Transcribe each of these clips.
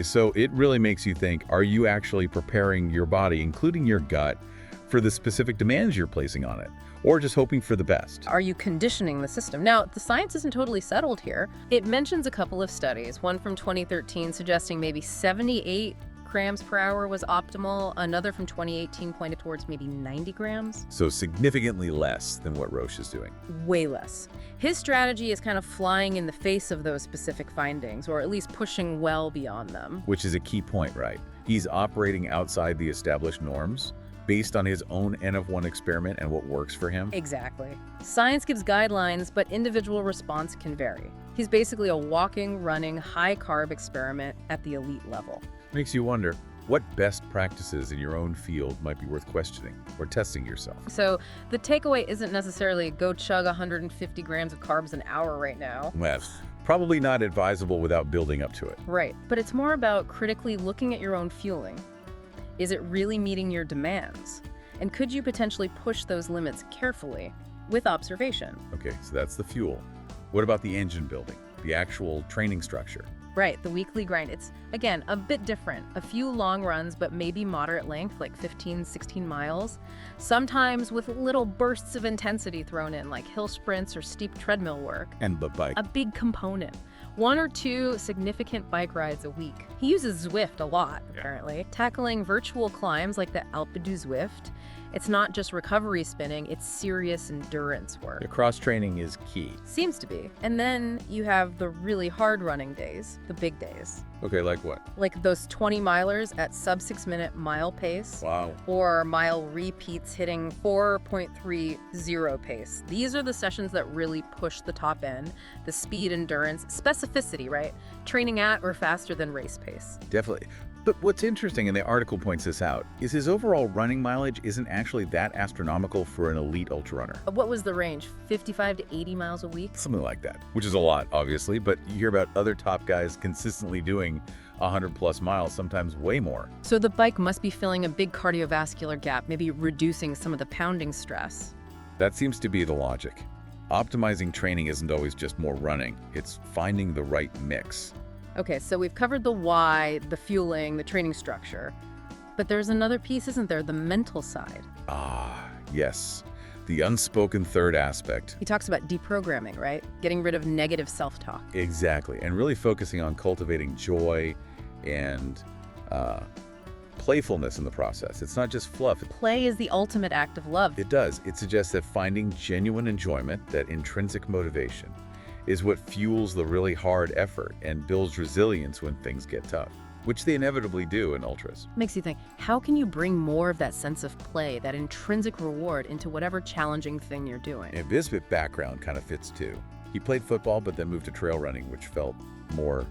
So it really makes you think, are you actually preparing your body, including your gut, for the specific demands you're placing on it? Or just hoping for the best? Are you conditioning the system? Now, the science isn't totally settled here. It mentions a couple of studies, one from 2013 suggesting maybe 78 grams per hour was optimal. Another from 2018 pointed towards maybe 90 grams. So significantly less than what Roche is doing. Way less. His strategy is kind of flying in the face of those specific findings, or at least pushing well beyond them. Which is a key point, right? He's operating outside the established norms based on his own N of 1 experiment and what works for him. Exactly. Science gives guidelines, but individual response can vary. He's basically a walking, running, high-carb experiment at the elite level. Makes you wonder, what best practices in your own field might be worth questioning or testing yourself? So the takeaway isn't necessarily go chug 150 grams of carbs an hour right now. That's probably not advisable without building up to it. Right. But it's more about critically looking at your own fueling. Is it really meeting your demands? And could you potentially push those limits carefully with observation? Okay, so that's the fuel. What about the engine building, the actual training structure? Right, the weekly grind. It's, again, a bit different. A few long runs, but maybe moderate length, like 15, 16 miles. Sometimes with little bursts of intensity thrown in, like hill sprints or steep treadmill work. And the bike. A big component. 1 or 2 significant bike rides a week. He uses Zwift a lot, apparently. Tackling virtual climbs like the Alpe du Zwift. It's not just recovery spinning, it's serious endurance work. The cross-training is key. Seems to be. And then you have the really hard running days, the big days. Okay, like what? Like those 20 milers at sub 6-minute mile pace. Wow. Or mile repeats hitting 4.30 pace. These are the sessions that really push the top end, the speed, endurance, specificity, right? Training at or faster than race pace. Definitely. But what's interesting, and the article points this out, is his overall running mileage isn't actually that astronomical for an elite ultra runner. What was the range? 55 to 80 miles a week? Something like that, which is a lot, obviously, but you hear about other top guys consistently doing 100+ miles, sometimes way more. So the bike must be filling a big cardiovascular gap, maybe reducing some of the pounding stress. That seems to be the logic. Optimizing training isn't always just more running, it's finding the right mix. Okay, so we've covered the why, the fueling, the training structure. But there's another piece, isn't there? The mental side. Ah, yes. The unspoken third aspect. He talks about deprogramming, right? Getting rid of negative self-talk. Exactly, and really focusing on cultivating joy and playfulness in the process. It's not just fluff. Play is the ultimate act of love. It does. It suggests that finding genuine enjoyment, that intrinsic motivation, is what fuels the really hard effort and builds resilience when things get tough, which they inevitably do in ultras. Makes you think, how can you bring more of that sense of play, that intrinsic reward into whatever challenging thing you're doing? And Bisbit's background kind of fits too. He played football, but then moved to trail running, which felt more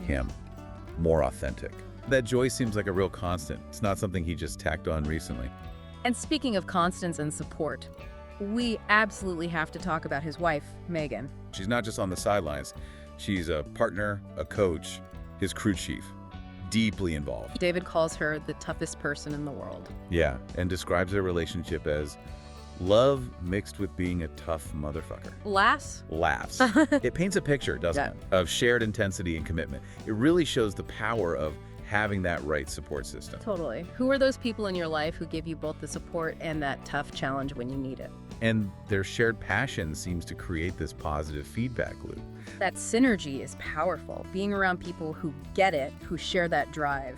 him, more authentic. That joy seems like a real constant. It's not something he just tacked on recently. And speaking of constants and support, we absolutely have to talk about his wife, Megan. She's not just on the sidelines. She's a partner, a coach, his crew chief, deeply involved. David calls her the toughest person in the world. Yeah, and describes their relationship as love mixed with being a tough motherfucker. Laughs? Laughs. It paints a picture, doesn't it, of shared intensity and commitment. It really shows the power of having that right support system. Totally. Who are those people in your life who give you both the support and that tough challenge when you need it? And their shared passion seems to create this positive feedback loop. That synergy is powerful. Being around people who get it, who share that drive.